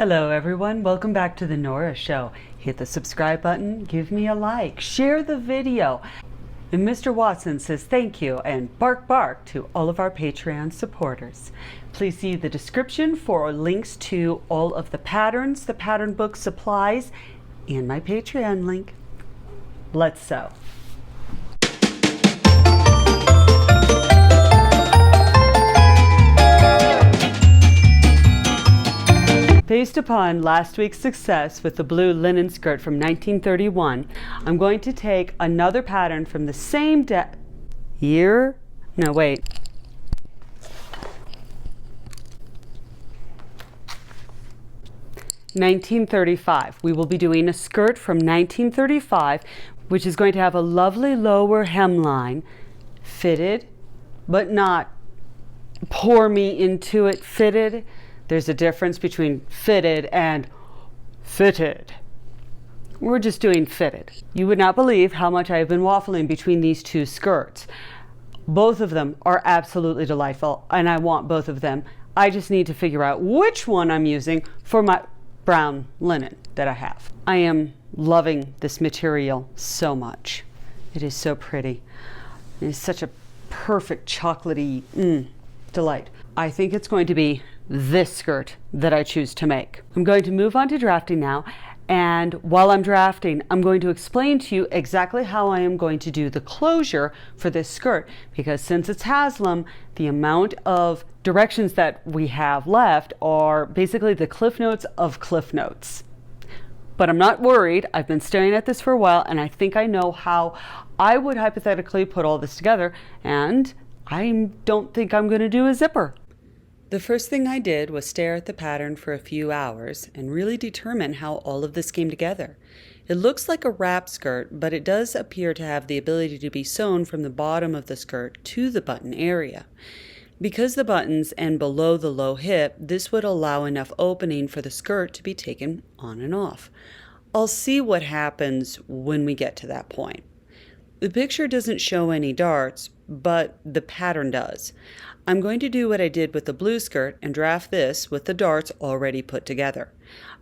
Hello everyone, welcome back to the Nora Show. Hit the subscribe button, give me a like, share the video. And Mr. Watson says thank you and bark bark to all of our Patreon supporters. Please see the description for links to all of the patterns, the pattern book supplies, and my Patreon link. Let's sew. Based upon last week's success with the blue linen skirt from 1931, I'm going to take another pattern from the same year. No, wait. (1935). We will be doing a skirt from 1935, which is going to have a lovely lower hemline, fitted, but not pour me into it fitted. There's a difference between fitted and fitted. We're just doing fitted. You would not believe how much I have been waffling between these two skirts. Both of them are absolutely delightful, and I want both of them. I just need to figure out which one I'm using for my brown linen that I have. I am loving this material so much. It is so pretty. It is such a perfect chocolatey delight. I think it's going to be this skirt that I choose to make. I'm going to move on to drafting now, and while I'm drafting, I'm going to explain to you exactly how I am going to do the closure for this skirt, because since it's Haslam, the amount of directions that we have left are basically the cliff notes of cliff notes. But I'm not worried. I've been staring at this for a while, and I think I know how I would hypothetically put all this together, and I don't think I'm going to do a zipper. The first thing I did was stare at the pattern for a few hours and really determine how all of this came together. It looks like a wrap skirt, but it does appear to have the ability to be sewn from the bottom of the skirt to the button area. Because the buttons end below the low hip, this would allow enough opening for the skirt to be taken on and off. I'll see what happens when we get to that point. The picture doesn't show any darts, but the pattern does. I'm going to do what I did with the blue skirt and draft this with the darts already put together.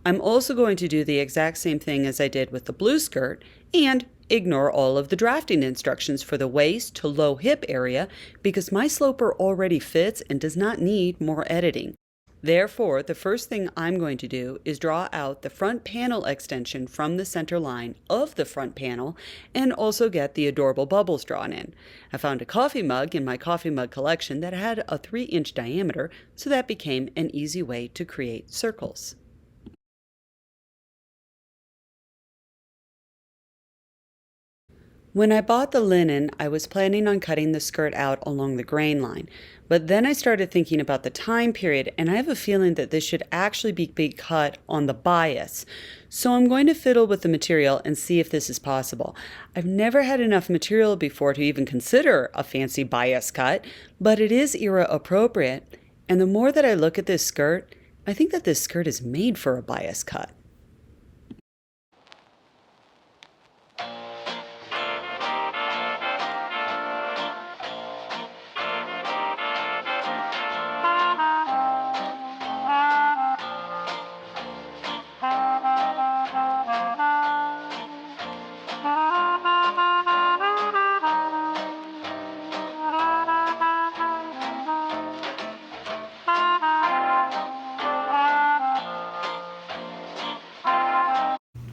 I'm also going to do the exact same thing as I did with the blue skirt and ignore all of the drafting instructions for the waist to low hip area because my sloper already fits and does not need more editing. Therefore, the first thing I'm going to do is draw out the front panel extension from the center line of the front panel and also get the adorable bubbles drawn in. I found a coffee mug in my coffee mug collection that had a 3-inch diameter, so that became an easy way to create circles. When I bought the linen, I was planning on cutting the skirt out along the grain line, but then I started thinking about the time period, and I have a feeling that this should actually be cut on the bias. So I'm going to fiddle with the material and see if this is possible. I've never had enough material before to even consider a fancy bias cut, but it is era appropriate, and the more that I look at this skirt, I think that this skirt is made for a bias cut.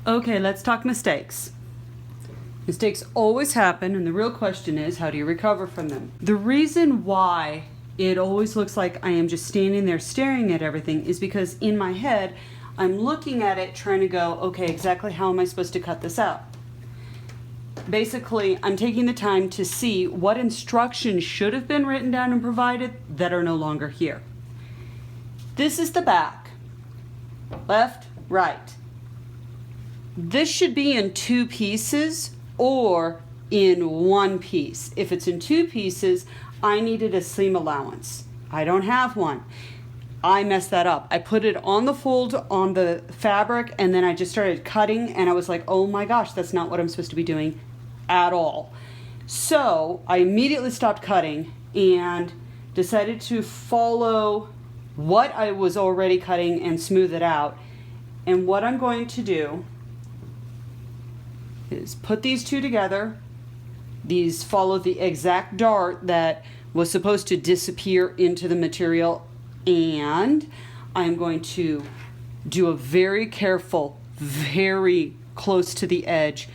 Okay, let's talk mistakes. Mistakes always happen, and the real question is, how do you recover from them? The reason why it always looks like I am just standing there staring at everything is because in my head, I'm looking at it trying to go, okay, exactly how am I supposed to cut this out? Basically, I'm taking the time to see what instructions should have been written down and provided that are no longer here. This is the back. Left, right. This should be in 2 pieces or in 1 piece. If it's in 2 pieces, I needed a seam allowance. I don't have one. I messed that up. I put it on the fold on the fabric, and then I just started cutting, and I was like, oh my gosh, that's not what I'm supposed to be doing at all. So I immediately stopped cutting and decided to follow what I was already cutting and smooth it out. And what I'm going to do is put these two together. These follow the exact dart that was supposed to disappear into the material, and I'm going to do a very careful, very close to the edge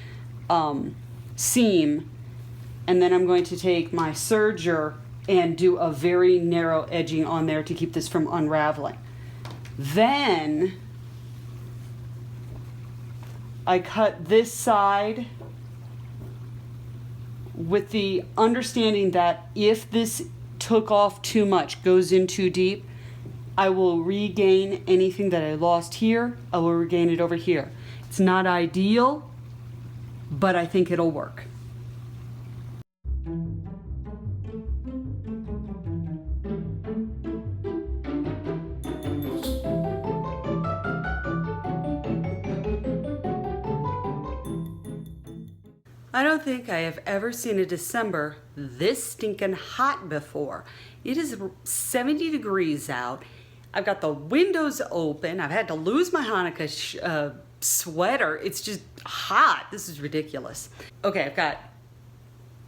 seam, and then I'm going to take my serger and do a very narrow edging on there to keep this from unraveling. Then I cut this side with the understanding that if this took off too much, goes in too deep, I will regain anything that I lost here. I will regain it over here. It's not ideal, but I think it'll work. I don't think I have ever seen a December this stinking hot before. It is 70 degrees out. I've got the windows open. I've had to lose my Hanukkah sweater. It's just hot. This is ridiculous. Okay, I've got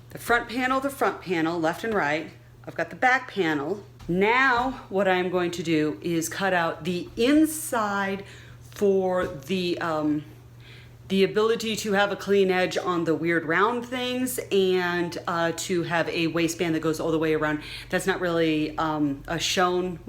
the front panel, left and right. I've got the back panel. Now what I'm going to do is cut out the inside for the ability to have a clean edge on the weird round things, and to have a waistband that goes all the way around. That's not really a shown,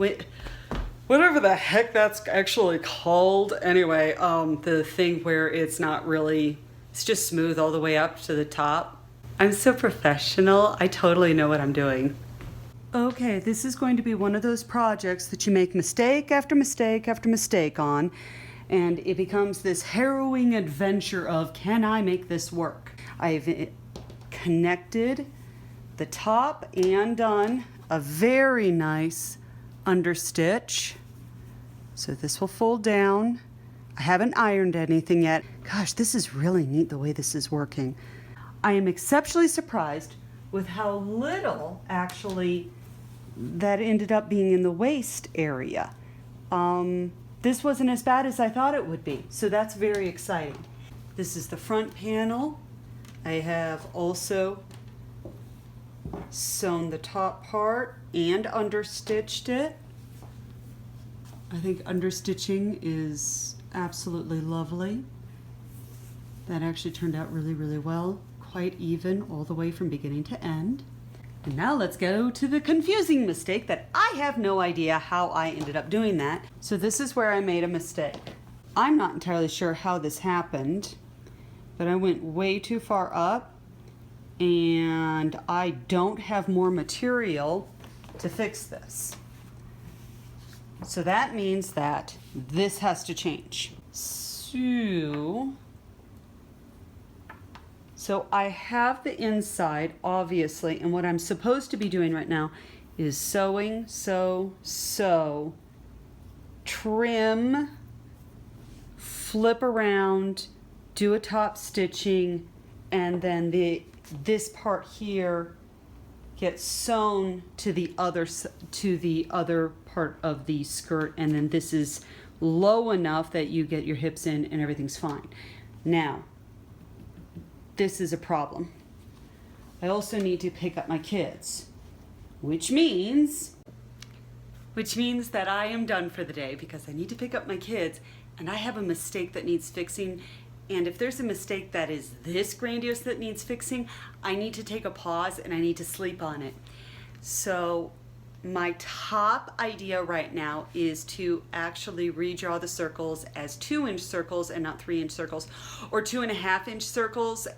whatever the heck that's actually called. Anyway, the thing where it's not really, it's just smooth all the way up to the top. I'm so professional. I totally know what I'm doing. Okay, this is going to be one of those projects that you make mistake after mistake after mistake on, and it becomes this harrowing adventure of, can I make this work? I've connected the top and done a very nice understitch. So this will fold down. I haven't ironed anything yet. Gosh, this is really neat the way this is working. I am exceptionally surprised with how little actually that ended up being in the waist area. This wasn't as bad as I thought it would be, so that's very exciting. This is the front panel. I have also sewn the top part and understitched it. I think understitching is absolutely lovely. That actually turned out really, really well. Quite even all the way from beginning to end. And now let's go to the confusing mistake that I have no idea how I ended up doing that. So this is where I made a mistake. I'm not entirely sure how this happened, but I went way too far up, and I don't have more material to fix this. So that means that this has to change. So I have the inside, obviously, and what I'm supposed to be doing right now is sewing, sew, trim, flip around, do a top stitching, and then this part here gets sewn to the other part of the skirt, and then this is low enough that you get your hips in and everything's fine. Now, this is a problem. I also need to pick up my kids, which means that I am done for the day because I need to pick up my kids, and I have a mistake that needs fixing. And if there's a mistake that is this grandiose that needs fixing, I need to take a pause and I need to sleep on it. So my top idea right now is to actually redraw the circles as 2-inch circles and not 3-inch circles, or 2.5-inch circles,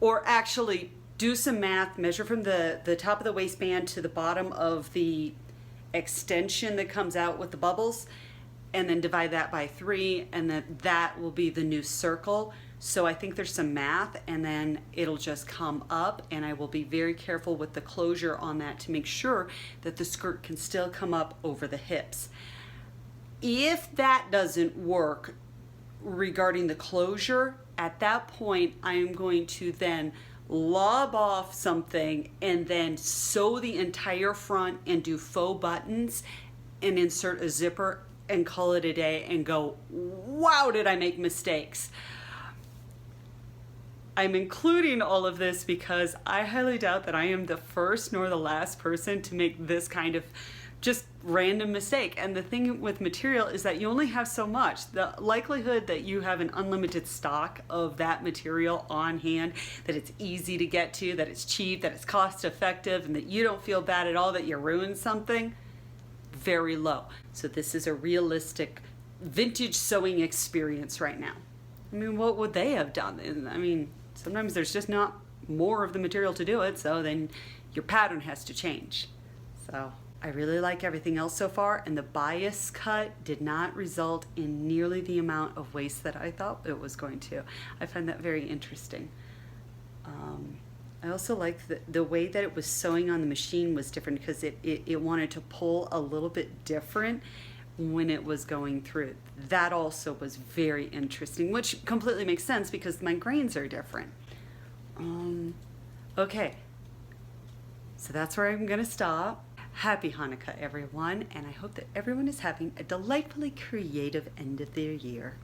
or actually do some math, measure from the top of the waistband to the bottom of the extension that comes out with the bubbles, and then divide that by 3, and then that will be the new circle. So I think there's some math, and then it'll just come up, and I will be very careful with the closure on that to make sure that the skirt can still come up over the hips. If that doesn't work regarding the closure, at that point I'm going to then lob off something and then sew the entire front and do faux buttons and insert a zipper and call it a day and go, wow, did I make mistakes? I'm including all of this because I highly doubt that I am the first nor the last person to make this kind of just random mistake. And the thing with material is that you only have so much. The likelihood that you have an unlimited stock of that material on hand, that it's easy to get to, that it's cheap, that it's cost effective, and that you don't feel bad at all that you ruined something, very low. So this is a realistic vintage sewing experience right now. I mean, what would they have done? I mean, sometimes there's just not more of the material to do it, so then your pattern has to change. So I really like everything else so far, and the bias cut did not result in nearly the amount of waste that I thought it was going to. I find that very interesting. I also like the way that it was sewing on the machine was different because it wanted to pull a little bit different when it was going through. That also was very interesting, which completely makes sense because my grains are different. Okay, so that's where I'm gonna stop. Happy Hanukkah, everyone, and I hope that everyone is having a delightfully creative end of their year.